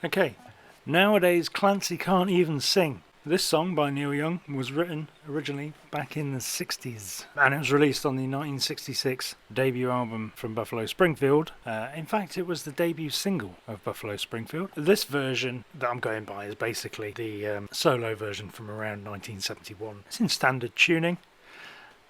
Okay, nowadays Clancy can't even sing. This song by Neil Young was written originally back in the 60s and it was released on the 1966 debut album from Buffalo Springfield. In fact, it was the debut single of Buffalo Springfield. This version that I'm going by is basically the solo version from around 1971. It's in standard tuning.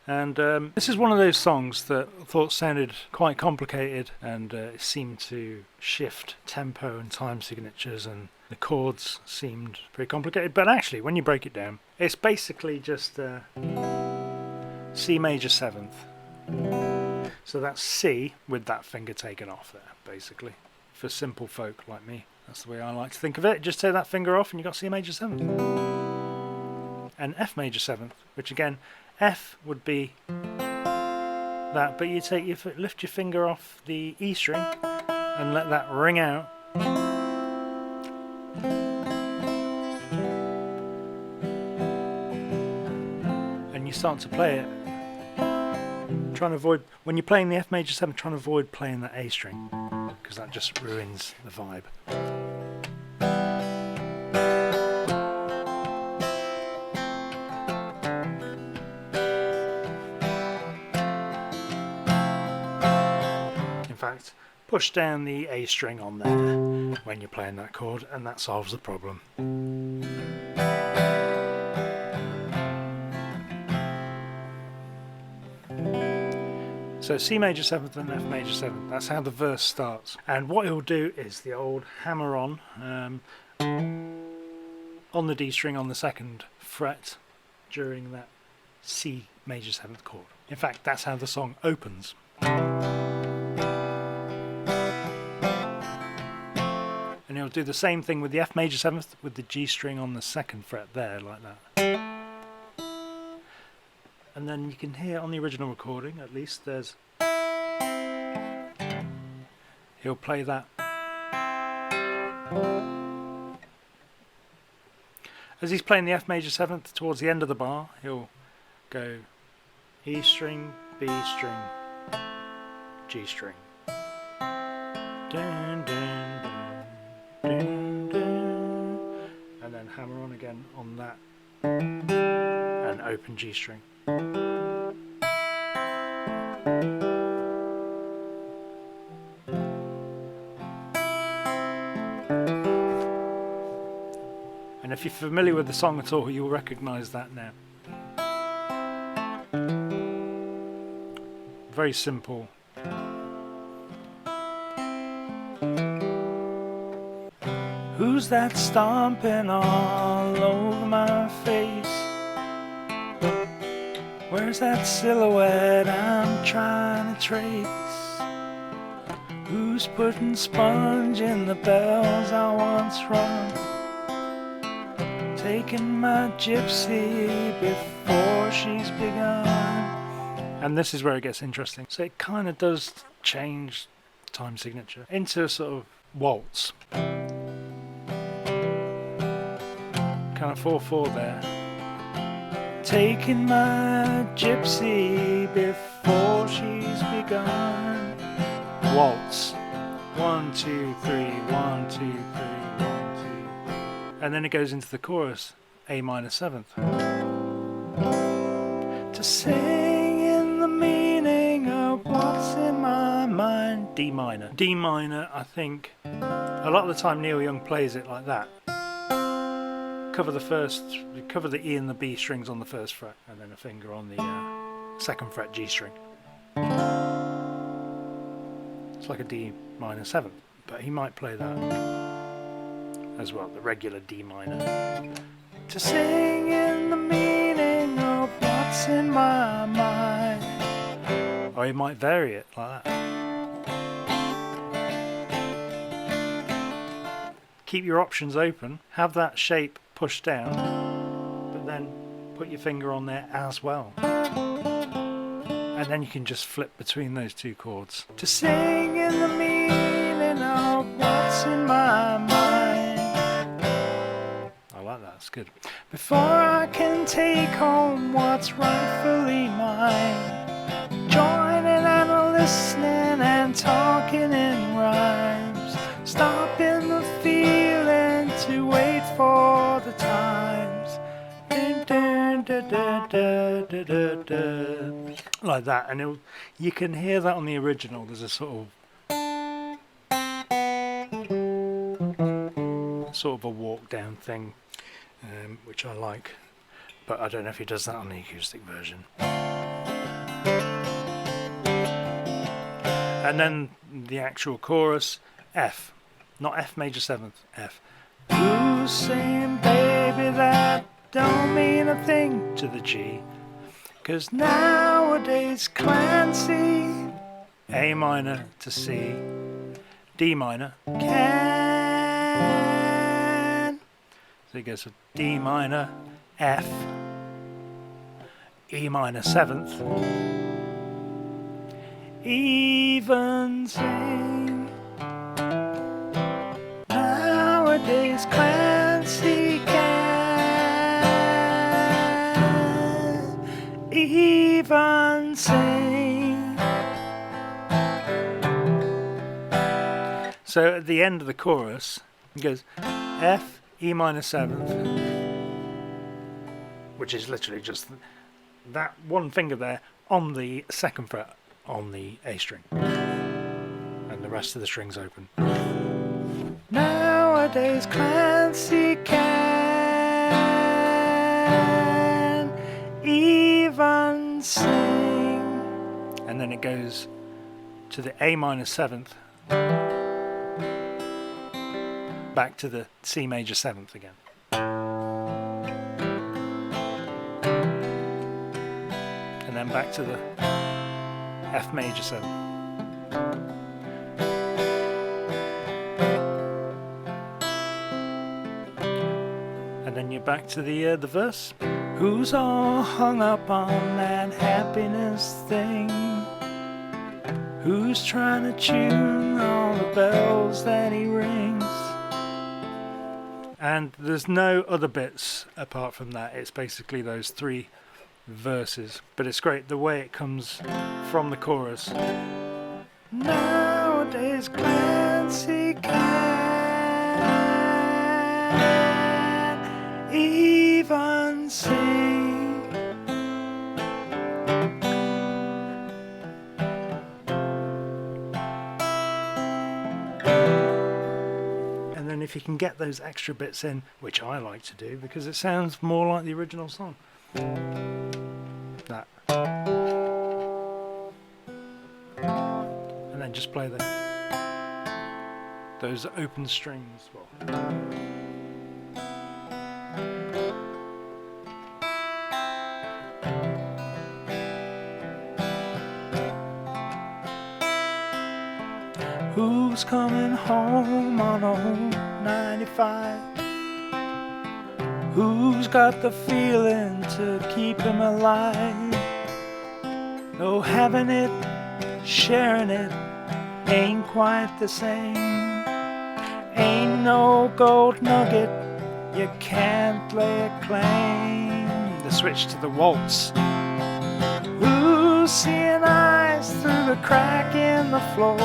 And this is one of those songs that I thought sounded quite complicated, and it seemed to shift tempo and time signatures, and the chords seemed pretty complicated. But actually, when you break it down, it's basically just C major 7th. So that's C with that finger taken off there, basically. For simple folk like me, that's the way I like to think of it. Just take that finger off and you've got C major 7th. And F major 7th, which again, F would be that, but you lift your finger off the E string and let that ring out. And you start to play it. Trying to avoid, when you're playing the F major 7th, trying to avoid playing that A string, because that just ruins the vibe. In fact, push down the A string on there when you're playing that chord, and that solves the problem. So C major 7th and F major 7th, that's how the verse starts. And what he'll do is the old hammer on the D string on the 2nd fret during that C major 7th chord. In fact, that's how the song opens. And he'll do the same thing with the F major 7th with the G string on the 2nd fret there, like that. And then you can hear on the original recording, at least, he'll play that. As he's playing the F major 7th towards the end of the bar, he'll go E string, B string, G string. Dun, dun, dun, dun, dun. And then hammer on again on that and open G string. And if you're familiar with the song at all, you'll recognise that now. Very simple. Who's that stomping all over my face? Where's that silhouette I'm trying to trace? Who's putting sponge in the bells I once rung? Taking my gypsy before she's begun. And this is where it gets interesting. So it kind of does change time signature into a sort of waltz. Kind of 4/4 there. Taking my gypsy before she's begun. Waltz. 1, 2, 3, 1, 2, 3, 1, 2. And then it goes into the chorus, A minor 7th. To sing in the meaning of what's in my mind. D minor. D minor, I think, a lot of the time Neil Young plays it like that. Cover the E and the B strings on the 1st fret, and then a finger on the 2nd fret G string. It's like a D minor 7th, but he might play that as well, the regular D minor. To sing in the meaning of what's in my mind. Or he might vary it like that. Keep your options open, have that shape pushed down, but then put your finger on there as well. And then you can just flip between those two chords. To sing in the meaning of what's in my mind. I like that, it's good. Before I can take home what's rightfully mine. Joining and listening and talking in rhymes. Stopping the feeling like that, and you can hear that on the original. There's a sort of a walk down thing, which I like, but I don't know if he does that on the acoustic version. And then the actual chorus, F, not F major 7th, F. Who's saying, baby, that don't mean a thing, to the G? 'Cause nowadays Clancy, A minor to C, D minor, can. So it goes to D minor, F, E minor 7th, even sing. Nowadays Clancy can even sing. So at the end of the chorus, it goes F, E minor 7th, which is literally just that one finger there on the 2nd fret on the A string, and the rest of the strings open. Nowadays Clancy can even sing. And then it goes to the A minor 7th, back to the C major 7th again. And then back to the F major 7th. And then you're back to the verse. Who's all hung up on that happiness thing? Who's trying to tune all the bells that he rings? And there's no other bits apart from that. It's basically those 3 verses. But it's great the way it comes from the chorus. Nowadays Clancy can even sing. And then if you can get those extra bits in, which I like to do because it sounds more like the original song. That. And then just play those open strings. Well. Who's coming home on old 95? Who's got the feeling to keep him alive? Oh, having it, sharing it, ain't quite the same. Ain't no gold nugget, you can't lay a claim. The switch to the waltz. Who's seeing eyes through the crack in the floor?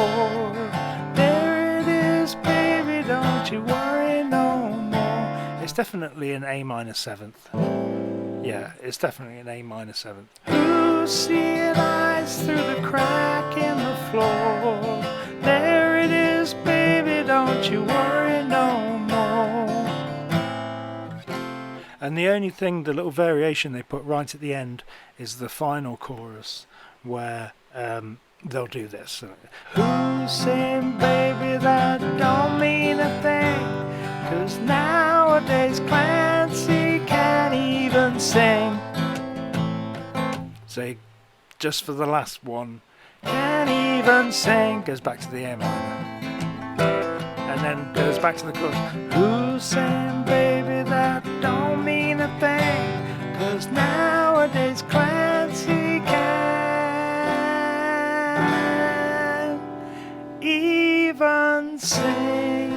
There it is, baby, don't you worry no more. It's definitely an A minor 7th. Yeah, it's definitely an A minor 7th. Who's seeing eyes through the crack in the floor? There it is, baby, don't you worry no more. And the only thing, the little variation they put right at the end is the final chorus where they'll do this. Who's saying, baby, that don't mean a thing? 'Cause nowadays Clancy can't even sing. So just for the last one, can't even sing, goes back to the A minor. And then goes back to the chorus. Who's saying, baby, that don't mean a thing? 'Cause nowadays Clancy can even sing.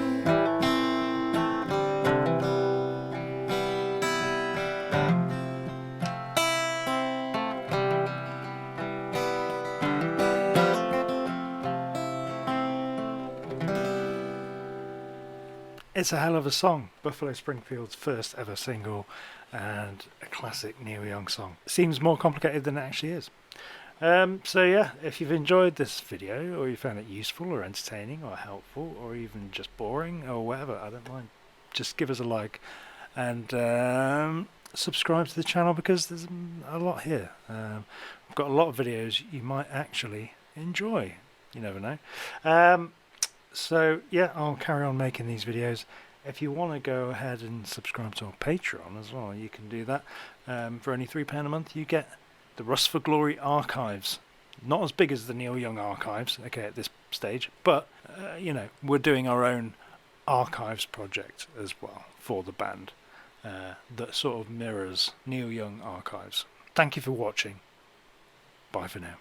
It's a hell of a song. Buffalo Springfield's first ever single and a classic Neil Young song. It seems more complicated than it actually is. So yeah, if you've enjoyed this video or you found it useful or entertaining or helpful or even just boring or whatever, I don't mind. Just give us a like and subscribe to the channel because there's a lot here. I've got a lot of videos you might actually enjoy. You never know. So yeah, I'll carry on making these videos. If you want to go ahead and subscribe to our Patreon as well, you can do that. For only £3 a month, you get the Rust for Glory archives. Not as big as the Neil Young archives, okay, at this stage, but you know, we're doing our own archives project as well for the band that sort of mirrors Neil Young archives. Thank you for watching. Bye for now.